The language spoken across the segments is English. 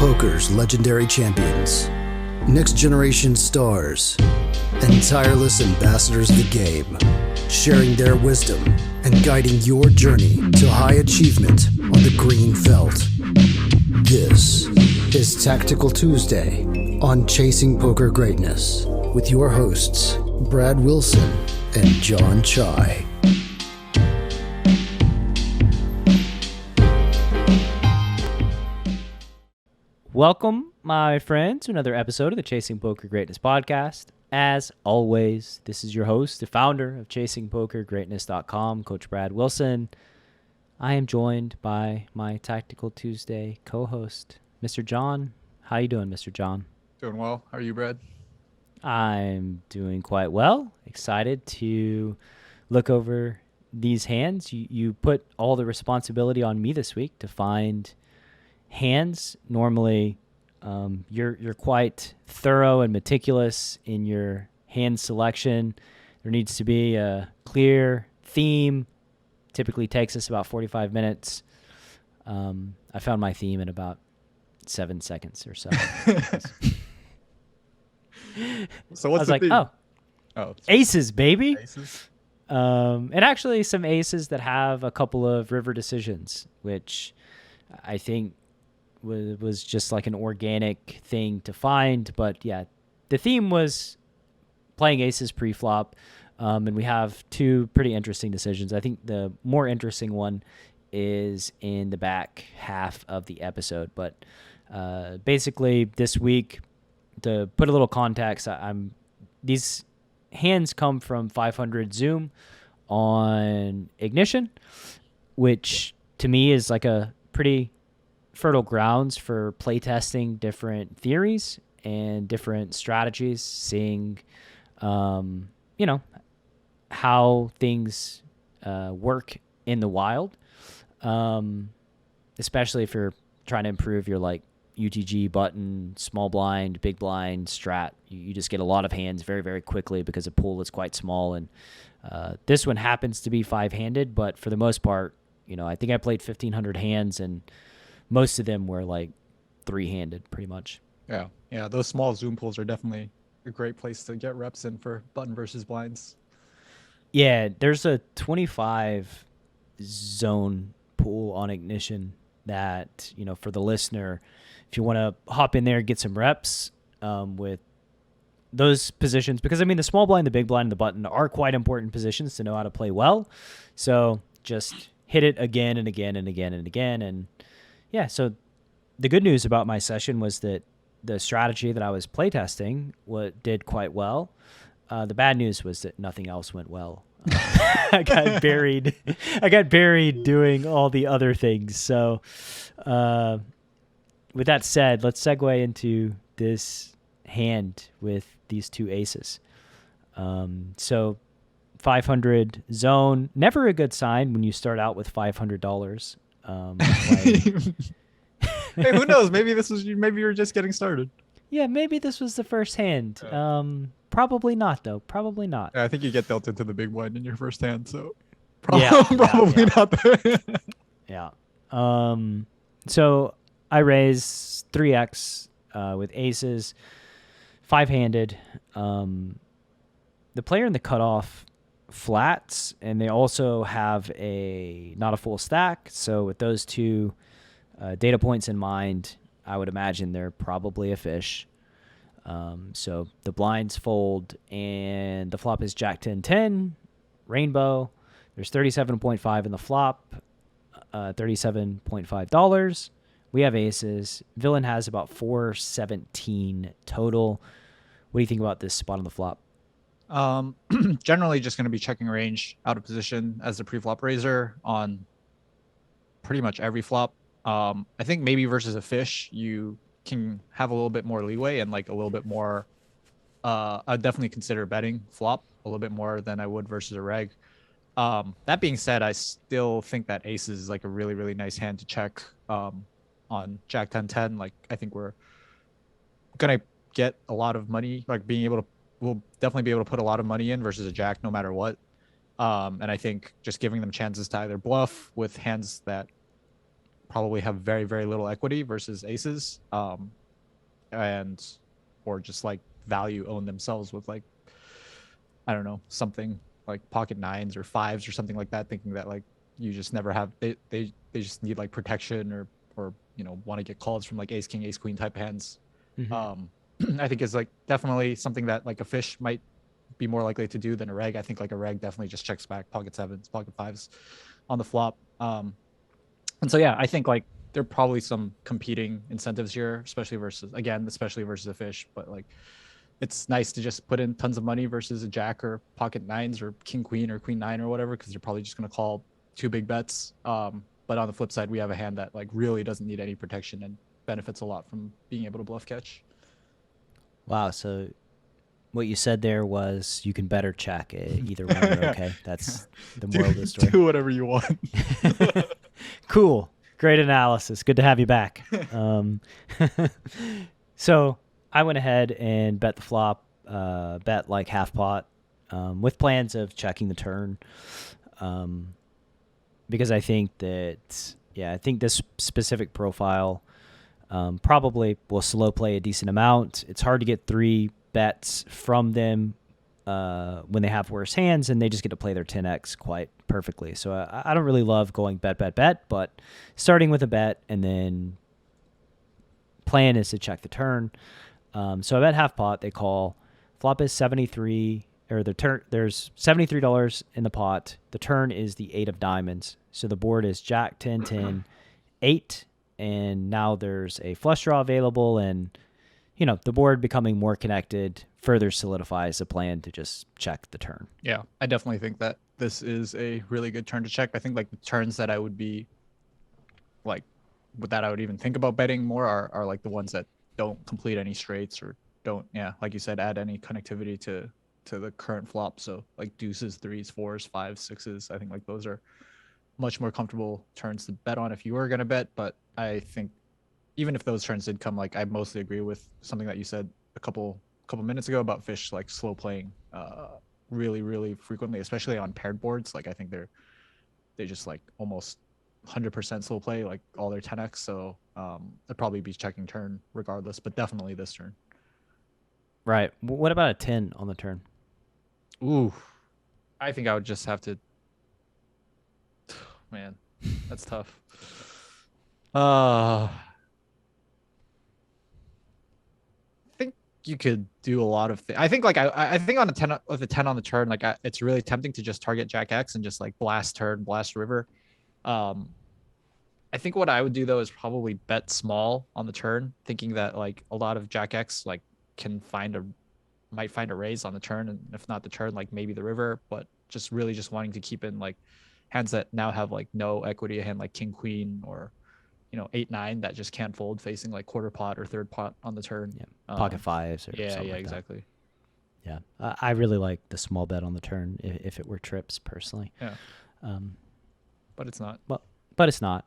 Poker's legendary champions, next generation stars, and tireless ambassadors of the game, sharing their wisdom and guiding your journey to high achievement on the green felt. This is Tactical Tuesday on Chasing Poker Greatness with your hosts, Brad Wilson and John Chai. Welcome, my friends, to another episode of the Chasing Poker Greatness podcast. As always, this is your host, the founder of ChasingPokerGreatness.com, Coach Brad Wilson. I am joined by my Tactical Tuesday co-host, Mr. John. How you doing, Mr. John? Doing well. How are you, Brad? I'm doing quite well. Excited to look over these hands. You put all the responsibility on me this week to find hands. Normally, you're quite thorough and meticulous in your hand selection. There needs to be a clear theme. Typically takes us about 45 minutes. I found my theme in about 7 seconds or so. So what's the theme? Aces, baby. Aces? And actually some aces that have a couple of river decisions, which I think was just like an organic thing to find. But yeah, the theme was playing aces pre-flop, and we have two pretty interesting decisions. I think the more interesting one is in the back half of the episode. But basically this week, to put a little context, these hands come from 500 Zoom on Ignition, which to me is like a pretty fertile grounds for playtesting different theories and different strategies, seeing, how things work in the wild, especially if you're trying to improve your like UTG button, small blind, big blind strat. You just get a lot of hands very, very quickly because the pool is quite small. And this one happens to be five-handed, but for the most part, I think I played 1,500 hands and most of them were like three-handed pretty much. Yeah. Those small Zoom pools are definitely a great place to get reps in for button versus blinds. Yeah, there's a 25 zone pool on Ignition that, for the listener, if you want to hop in there and get some reps with those positions, because the small blind, the big blind, and the button are quite important positions to know how to play well. So just hit it again and again and again and again. And yeah, so the good news about my session was that the strategy that I was playtesting did quite well. The bad news was that nothing else went well. I got buried. Doing all the other things. So with that said, let's segue into this hand with these two aces. So 500 zone, never a good sign when you start out with $500. Hey, who knows? Maybe you were just getting started. Yeah, maybe this was the first hand. Probably not, though. Probably not. I think you get dealt into the big blind in your first hand, so probably not. Yeah. So I raise 3x with aces, five-handed. The player in the cutoff flats, and they also have not a full stack. So with those two data points in mind, I would imagine they're probably a fish. So the blinds fold, and the flop is Jack 10-10, rainbow. There's 37.5 in the flop, $37.5. We have aces. Villain has about 417 total. What do you think about this spot on the flop? Generally just going to be checking range out of position as the pre-flop raiser on pretty much every flop. I think maybe versus a fish, you can have a little bit more leeway and like a little bit more. I'd definitely consider betting flop a little bit more than I would versus a reg. That being said, I still think that aces is like a really, really nice hand to check on Jack 10-10. Like I think we're gonna get a lot of money, like we'll definitely be able to put a lot of money in versus a jack no matter what. And I think just giving them chances to either bluff with hands that probably have very, very little equity versus aces, and or just like value own themselves with like, I don't know, something like pocket nines or fives or something like that, thinking that like you just never have they just need like protection or want to get calls from like ace king ace queen type hands. Mm-hmm. I think is like definitely something that like a fish might be more likely to do than a reg. I think like a reg definitely just checks back pocket sevens, pocket fives on the flop. And so yeah, I think like there are probably some competing incentives here, especially versus a fish. But like it's nice to just put in tons of money versus a jack or pocket nines or king queen or queen nine or whatever, because they're probably just gonna call two big bets. But on the flip side, we have a hand that like really doesn't need any protection and benefits a lot from being able to bluff catch. Wow. So what you said there was you can better check either one. Are okay. That's the moral of the story. Do whatever you want. Cool. Great analysis. Good to have you back. So I went ahead and bet the flop, bet like half pot, with plans of checking the turn. Because I think that, I think this specific profile probably will slow play a decent amount. It's hard to get 3 bets from them when they have worse hands, and they just get to play their 10x quite perfectly. So I don't really love going bet, but starting with a bet and then plan is to check the turn. So I bet half pot. They call. Flop is 73, or the turn. There's $73 in the pot. The turn is the 8 of diamonds. So the board is jack 10 10 8, and now there's a flush draw available, and the board becoming more connected further solidifies the plan to just check the turn. Yeah, I definitely think that this is a really good turn to check. I think like the turns that I would be like, that I would even think about betting more are like the ones that don't complete any straights or don't, like you said, add any connectivity to the current flop. So like deuces, threes, fours, fives, sixes. I think like those are much more comfortable turns to bet on if you were going to bet. But I think even if those turns did come, like I mostly agree with something that you said a couple minutes ago about fish like slow playing really, really frequently, especially on paired boards. Like I think they just like almost 100% slow play like all their 10x. So they'd probably be checking turn regardless, but definitely this turn. Right. What about a 10 on the turn? Ooh, I think I would just have to. Man, that's tough. I think you could do a lot of things. I think like I think on a 10 with a 10 on the turn, like it's really tempting to just target jack X and just like blast turn, blast river. I think what I would do though is probably bet small on the turn, thinking that like a lot of jack X like might find a raise on the turn, and if not the turn, like maybe the river, but just really just wanting to keep in like hands that now have like no equity, a hand like king queen or 8-9 that just can't fold facing like quarter pot or third pot on the turn. Yeah, pocket fives or something like exactly. That. Yeah, I really like the small bet on the turn if it were trips personally. Yeah. But it's not. But it's not.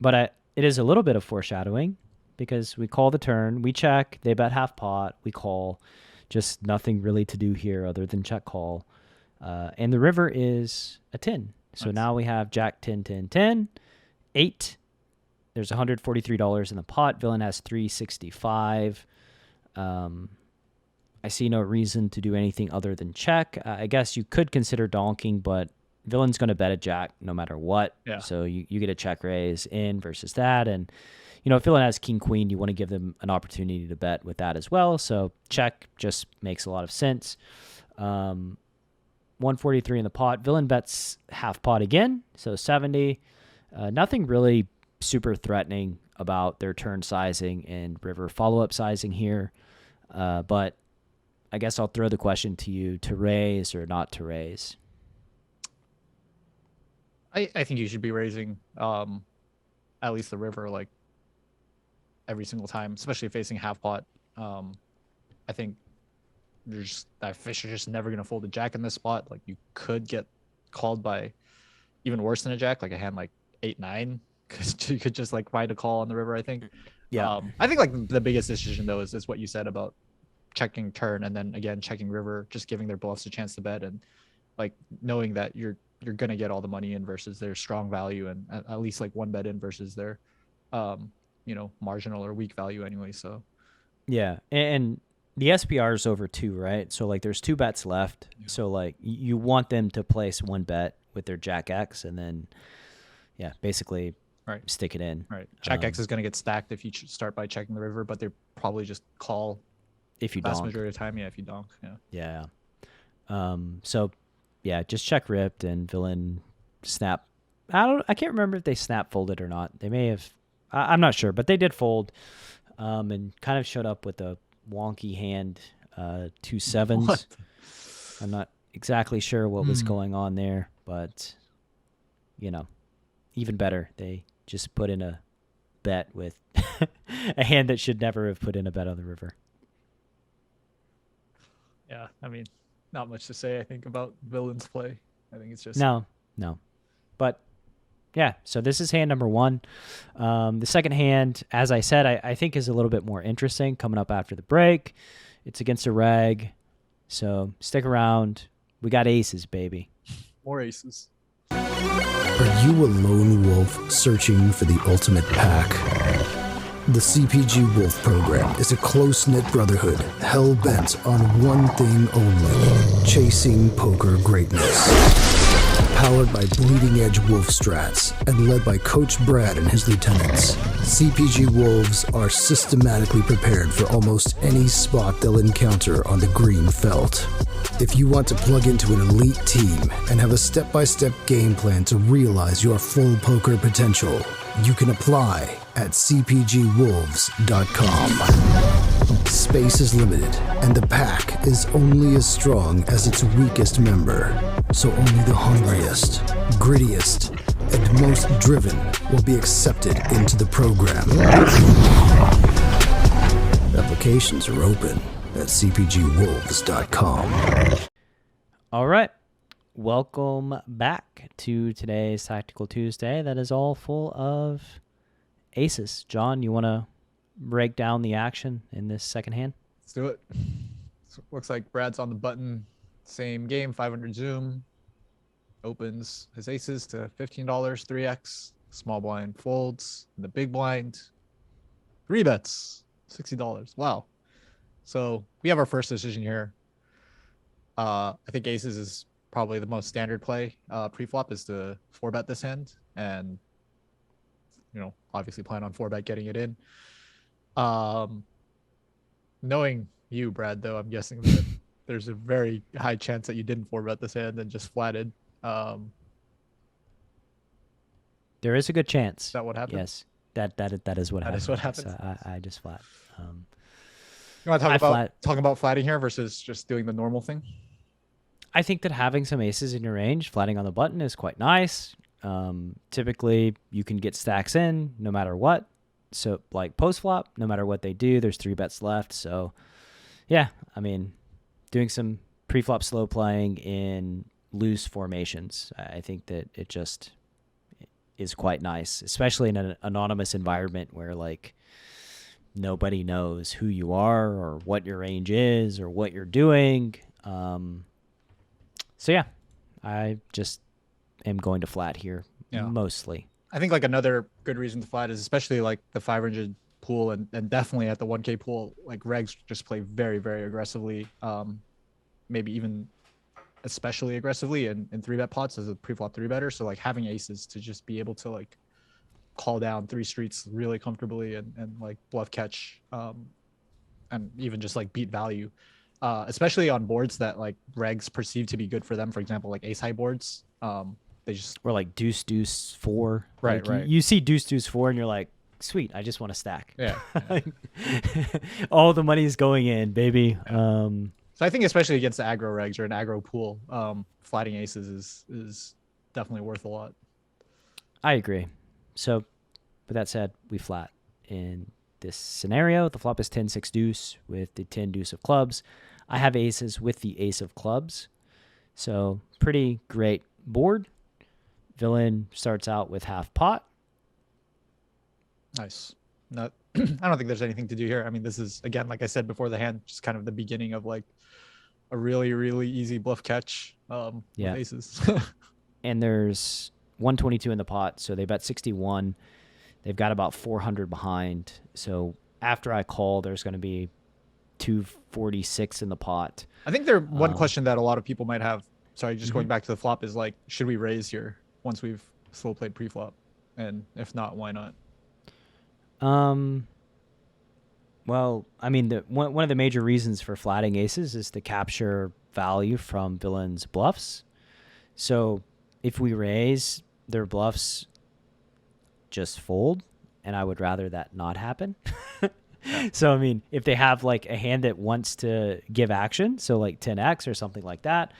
But it is a little bit of foreshadowing, because we call the turn, we check, they bet half pot, we call. Just nothing really to do here other than check call. And the river is a 10. So Nice. now we have jack 10 10 10 8. There's $143 in the pot. Villain has 365. I see no reason to do anything other than check. I guess you could consider donking, but Villain's going to bet a jack no matter what. Yeah. So you get a check raise in versus that. And, if Villain has king queen, you want to give them an opportunity to bet with that as well. So check just makes a lot of sense. 143 in the pot. Villain bets half pot again, so 70. Nothing really super threatening about their turn sizing and river follow-up sizing here. But I guess I'll throw the question to you, to raise or not to raise. I think you should be raising at least the river like every single time, especially facing half pot. I think that fish are just never going to fold a jack in this spot. Like you could get called by even worse than a jack, like a hand like 8-9, because you could just like find a call on the river, I think. Yeah. I think like the biggest decision though is what you said about checking turn and then again checking river, just giving their bluffs a chance to bet, and like knowing that you're gonna get all the money in versus their strong value, and at least like one bet in versus their marginal or weak value anyway. So Yeah, and the SPR is over 2, right? So like there's 2 bets left. Yeah. So like you want them to place 1 bet with their Jack X, and then basically right, stick it in. right. Jack X is going to get stacked if you start by checking the river, but they probably just call If you the vast donk. majority of the time. Yeah, if you donk. Yeah. Yeah. So yeah, just check ripped and villain snap. I can't remember if they snap folded or not. They may have. I'm not sure, but they did fold, and kind of showed up with a wonky hand, 2 sevens. What? I'm not exactly sure what was going on there, but even better, they just put in a bet with a hand that should never have put in a bet on the river. Yeah, I mean, not much to say, I think, about villain's play. I think it's just No. But yeah, so this is hand number 1. The second hand, as I said, I think is a little bit more interesting coming up after the break. It's against a reg, so stick around. We got aces, baby. more aces. Are you a lone wolf searching for the ultimate pack? The CPG Wolf program is a close-knit brotherhood hell-bent on one thing only: chasing poker greatness. Powered by bleeding-edge wolf strats and led by Coach Brad and his lieutenants, CPG Wolves are systematically prepared for almost any spot they'll encounter on the green felt. If you want to plug into an elite team and have a step-by-step game plan to realize your full poker potential, you can apply at cpgwolves.com. Space is limited, and the pack is only as strong as its weakest member. So only the hungriest, grittiest, and most driven will be accepted into the program. Applications are open at cpgwolves.com. All right. Welcome back to today's Tactical Tuesday. That is all full of aces. John, you want to break down the action in this second hand? Let's do it. So looks like Brad's on the button. Same game, 500 zoom. Opens his aces to $15, 3x. Small blind folds. The big blind, 3 bets, $60. Wow. So we have our first decision here. I think aces is probably the most standard play pre-flop, is to 4-bet this hand, and obviously plan on 4-bet getting it in. Knowing you, Brad, though, I'm guessing that there's a very high chance that you didn't 4-bet this hand and just flatted. There is a good chance. Is that what happened? Yes, that is what happened. That is what happened. So I just flat. You want to talk about flatting here versus just doing the normal thing? I think that having some aces in your range, flatting on the button, is quite nice. Typically, you can get stacks in no matter what. So, like post-flop, no matter what they do, there's 3 bets left. So, yeah, I mean, doing some pre-flop slow playing in loose formations, I think that it just is quite nice, especially in an anonymous environment where, like, nobody knows who you are or what your range is or what you're doing. So yeah, I just am going to flat here mostly. I think like another good reason to flat is especially like the 500 pool and definitely at the 1K pool, like regs just play very, very aggressively. Maybe even especially aggressively in 3-bet pots as a pre-flop 3-better. So like having aces to just be able to like call down 3 streets really comfortably and like bluff catch and even just like beat value, especially on boards that like regs perceive to be good for them. For example, like ace high boards, they just or like deuce 4. Right, like right. You see deuce 4 and you're like, sweet, I just want to stack. Yeah. All the money is going in, baby. Yeah. So I think especially against the aggro regs or an aggro pool, flatting aces is definitely worth a lot. I agree. So, with that said, we flat in this scenario. The flop is 10-6 deuce with the 10 deuce of clubs. I have aces with the ace of clubs. So, pretty great board. Villain starts out with half pot. Nice. I don't think there's anything to do here. I mean, this is, again, like I said before the hand, just kind of the beginning of like a really, really easy bluff catch with aces. And there's 122 in the pot, so they bet 61. They've got about 400 behind. So after I call, there's going to be 246 in the pot. I think one question that a lot of people might have, sorry, just going back to the flop, is like, should we raise here once we've slow played pre-flop? And if not, why not? Well, I mean, one of the major reasons for flatting aces is to capture value from villains' bluffs. So if we raise, their bluffs just fold, and I would rather that not happen. So, I mean, if they have like a hand that wants to give action, so like 10x or something like that,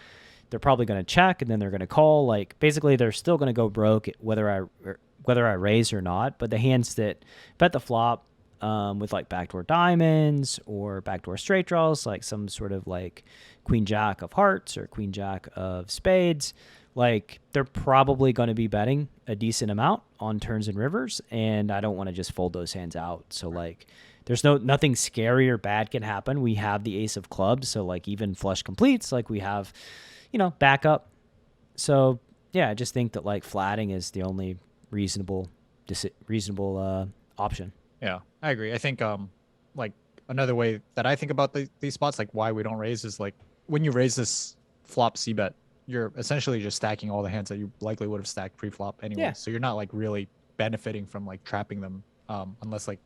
they're probably going to check and then they're going to call. Like, basically, they're still going to go broke whether I raise or not. But the hands that bet the flop with like backdoor diamonds or backdoor straight draws, like some sort of like queen jack of hearts or queen jack of spades, like they're probably going to be betting a decent amount on turns and rivers, and I don't want to just fold those hands out. So like there's nothing scary or bad can happen. We have the ace of clubs, so like even flush completes, like we have, backup. So yeah, I just think that like flatting is the only reasonable option. Yeah, I agree. I think like another way that I think about these spots, like why we don't raise, is like when you raise this flop c bet, you're essentially just stacking all the hands that you likely would have stacked pre-flop anyway. Yeah. So you're not like really benefiting from like trapping them, unless like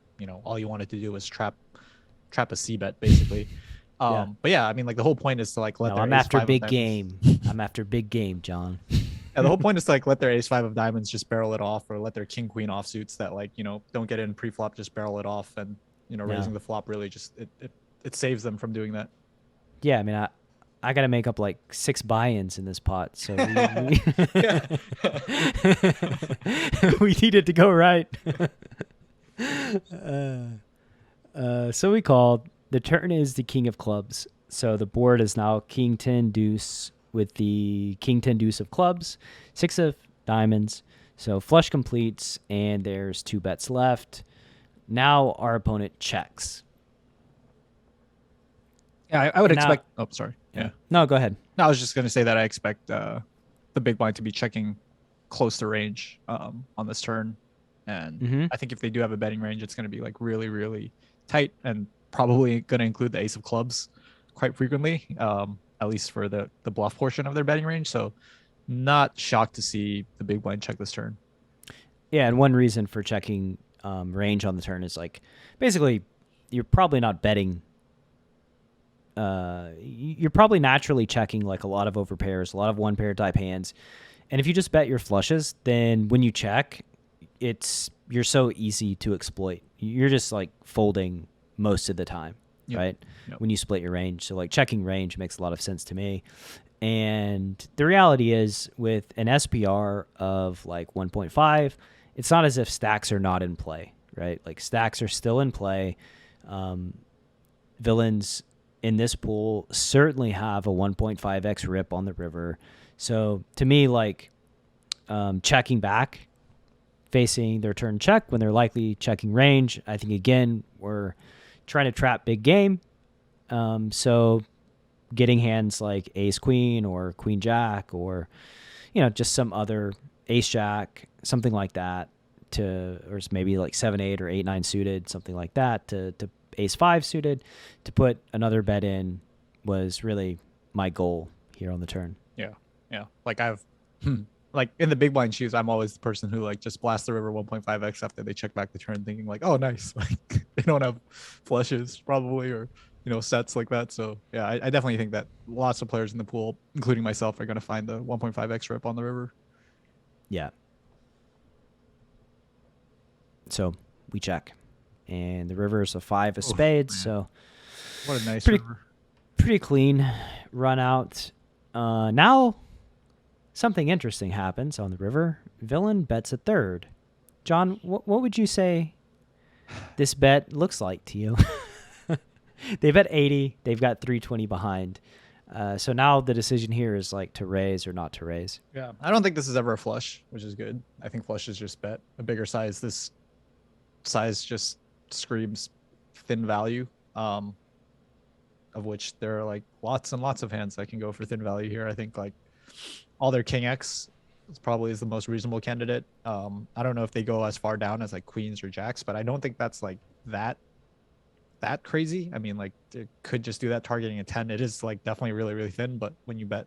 all you wanted to do was trap a c bet basically. Yeah. But yeah, I mean like the whole point is to like let their I'm ace after five of big diamonds- game. I'm after big game, John. Yeah, the whole point is to like let their ace five of diamonds just barrel it off, or let their king queen offsuits that like don't get in pre-flop just barrel it off, and raising the flop really just it saves them from doing that. Yeah, I mean I got to make up like 6 buy-ins in this pot, so we need it to go right. So we called. The turn is the king of clubs. So the board is now king 10 deuce with the king 10 deuce of clubs, 6 of diamonds. So flush completes, and there's 2 bets left. Now our opponent checks. Yeah, I would Now- expect. Oh, sorry. Yeah. No, go ahead. No, I was just gonna say that I expect the big blind to be checking close to range on this turn, and I think if they do have a betting range, it's gonna be like really, really tight, and probably gonna include the ace of clubs quite frequently, at least for the bluff portion of their betting range. So, not shocked to see the big blind check this turn. Yeah, and one reason for checking range on the turn is like basically you're probably not betting. You're probably naturally checking like a lot of overpairs, a lot of one pair type hands, and if you just bet your flushes, then when you check, you're so easy to exploit. You're just like folding most of the time, right? Yep. When you split your range, so like checking range makes a lot of sense to me. And the reality is, with an SPR of like 1.5, it's not as if stacks are not in play, right? Like stacks are still in play. Villains in this pool certainly have a 1.5x rip on the river. So to me, like checking back, facing their turn check when they're likely checking range, I think again we're trying to trap big game. So getting hands like ace queen or queen jack or just some other ace jack, something like that, or maybe like 7-8 or 8-9 suited, something like that, to ace 5 suited, to put another bet in was really my goal here on the turn. Yeah. Like I've like in the big blind shoes, I'm always the person who like just blasts the river 1.5x after they check back the turn, thinking like, oh nice, like they don't have flushes probably, or sets like that. So yeah, I definitely think that lots of players in the pool, including myself, are going to find the 1.5x rip on the river. Yeah. So we check, and the river is a 5 of spades. Man. So what a nice river. Pretty clean run out. Now something interesting happens on the river. Villain bets a third. John, what would you say this bet looks like to you? They bet 80. They've got 320 behind. So now the decision here is like to raise or not to raise. Yeah, I don't think this is ever a flush, which is good. I think flush is just bet a bigger size. This size just screams thin value, of which there are like lots and lots of hands that can go for thin value here. I think like all their king X probably is the most reasonable candidate. I don't know if they go as far down as like queens or jacks, but I don't think that's like that crazy. I mean, like it could just do that targeting a 10. It is like definitely really, really thin, but when you bet,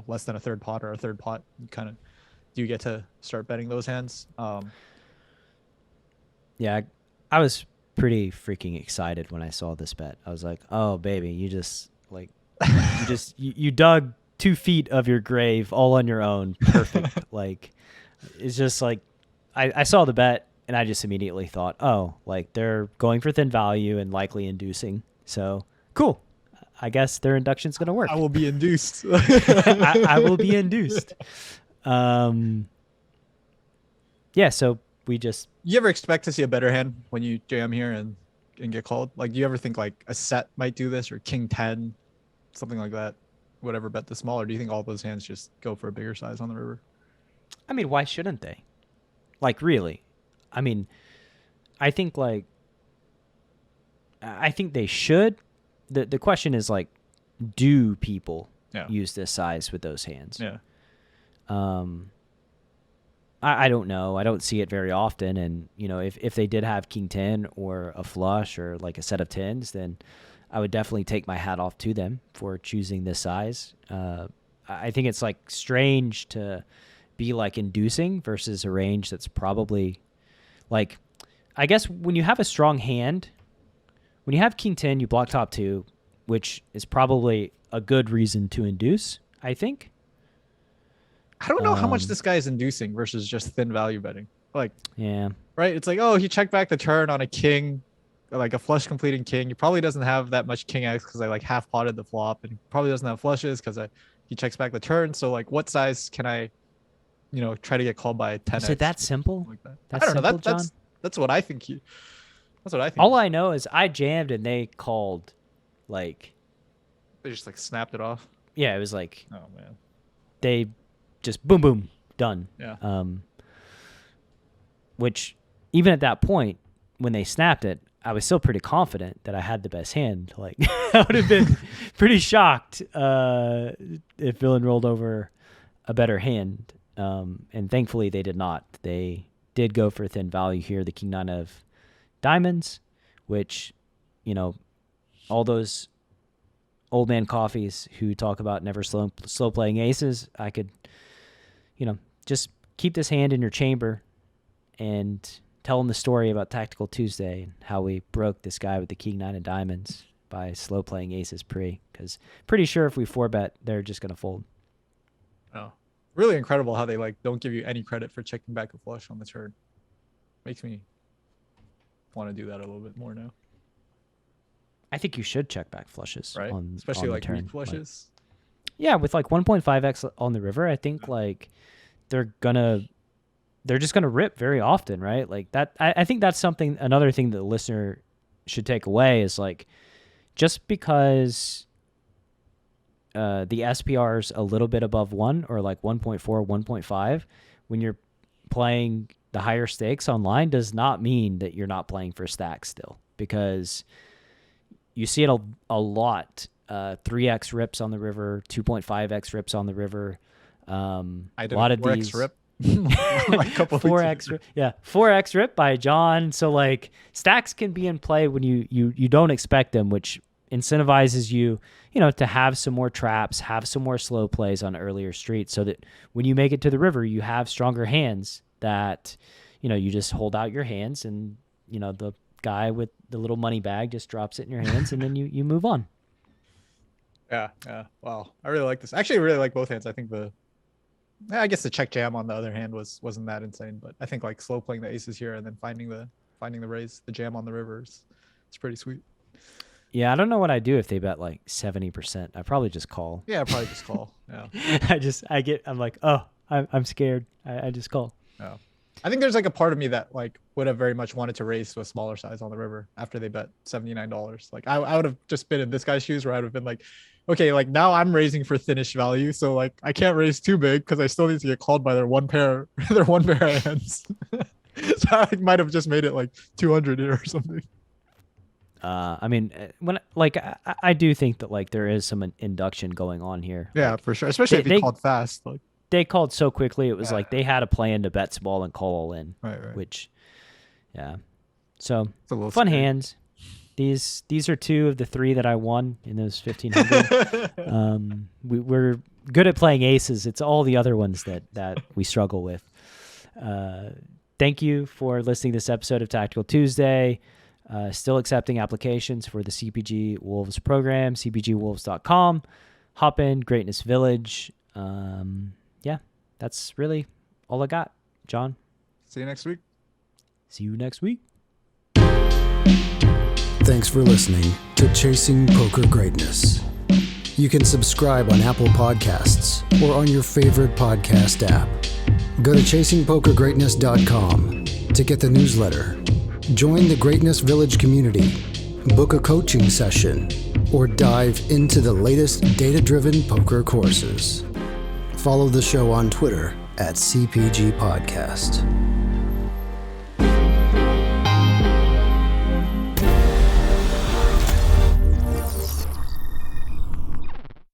less than a third pot or a third pot, you kind of do get to start betting those hands. Yeah, I was pretty freaking excited when I saw this bet. I was like, "Oh, baby, you just like you dug 2 feet of your grave all on your own. Perfect." Like it's just like I saw the bet and I just immediately thought, "Oh, like they're going for thin value and likely inducing." So, cool. I guess their induction's going to work. I will be induced. I will be induced. Yeah, so we just... You ever expect to see a better hand when you jam here and get called? Like, do you ever think like a set might do this or king 10, something like that? Would ever bet the small, or do you think all those hands just go for a bigger size on the river? I mean, why shouldn't they? Like, really? I mean, I think they should. The question is like, do people use this size with those hands? Yeah. I don't know. I don't see it very often. And, if they did have king 10 or a flush or like a set of 10s, then I would definitely take my hat off to them for choosing this size. I think it's like strange to be like inducing versus a range that's probably like, I guess when you have a strong hand, when you have king 10, you block top 2, which is probably a good reason to induce, I think. I don't know how much this guy is inducing versus just thin value betting. Like, yeah, right? It's like, oh, he checked back the turn on a king, like a flush completing king. He probably doesn't have that much king X because I like half potted the flop, and he probably doesn't have flushes because he checks back the turn. So like, what size can I, try to get called by a 10X? Is it that simple? Like that? That's I don't know. simple, John? That's what I think. That's what I think. All I know is I jammed and they called, like, they just like snapped it off. Yeah, it was like, oh man, they just boom, boom, done. Yeah. Which even at that point, when they snapped it, I was still pretty confident that I had the best hand. Like, I would have been pretty shocked if Villain rolled over a better hand. And thankfully they did not. They did go for thin value here, the king 9 of diamonds, which, all those old man coffees who talk about never slow playing aces, I could, just keep this hand in your chamber and tell them the story about Tactical Tuesday and how we broke this guy with the king 9 of diamonds by slow playing aces pre. Because pretty sure if we 4-bet, they're just going to fold. Oh, really incredible how they like don't give you any credit for checking back a flush on the turn. Makes me want to do that a little bit more now. I think you should check back flushes, right? Especially like weak flushes. Yeah, with like 1.5x on the river, I think like they're just gonna rip very often, right? Like that. I think that's another thing that the listener should take away is like, just because the SPR's a little bit above 1 or like 1.4, 1.5, when you're playing the higher stakes online does not mean that you're not playing for stacks still, because you see it a lot. 3x rips on the river, 2.5x rips on the river. A lot of these rip. Like 4x rip. Yeah, 4x rip by John. So like stacks can be in play when you don't expect them, which incentivizes you, to have some more traps, have some more slow plays on earlier streets, so that when you make it to the river, you have stronger hands that, you just hold out your hands and, the guy with the little money bag just drops it in your hands and then you move on. Yeah. Wow. I really like this. Actually, I really like both hands. I think I guess the check jam on the other hand wasn't that insane, but I think like slow playing the aces here and then finding the raise, the jam on the rivers, it's pretty sweet. Yeah, I don't know what I'd do if they bet like 70%. I'd probably just call. Yeah, probably just call. Yeah. I'm like, oh, I'm scared. I just call. Yeah. I think there's like a part of me that like would have very much wanted to raise to a smaller size on the river after they bet $79. Like I would have just been in this guy's shoes where I would have been like, okay, like now I'm raising for thinnish value, so like I can't raise too big because I still need to get called by their one pair of hands. So I might have just made it like 200 here or something. I mean, when like I do think that like there is some induction going on here. Yeah, like, for sure, especially if he called fast. Like, they called so quickly. It was like they had a plan to bet small and call all in. Right. Which, yeah. So It's a little fun scary. hands. These are 2 of the 3 that I won in those 1,500. We're good at playing aces. It's all the other ones that we struggle with. Thank you for listening to this episode of Tactical Tuesday. Still accepting applications for the CPG Wolves program, cpgwolves.com. Hop in, Greatness Village. Yeah, that's really all I got. John? See you next week. See you next week. Thanks for listening to Chasing Poker Greatness. You can subscribe on Apple Podcasts or on your favorite podcast app. Go to chasingpokergreatness.com to get the newsletter. Join the Greatness Village community, book a coaching session, or dive into the latest data-driven poker courses. Follow the show on Twitter @CPG Podcast.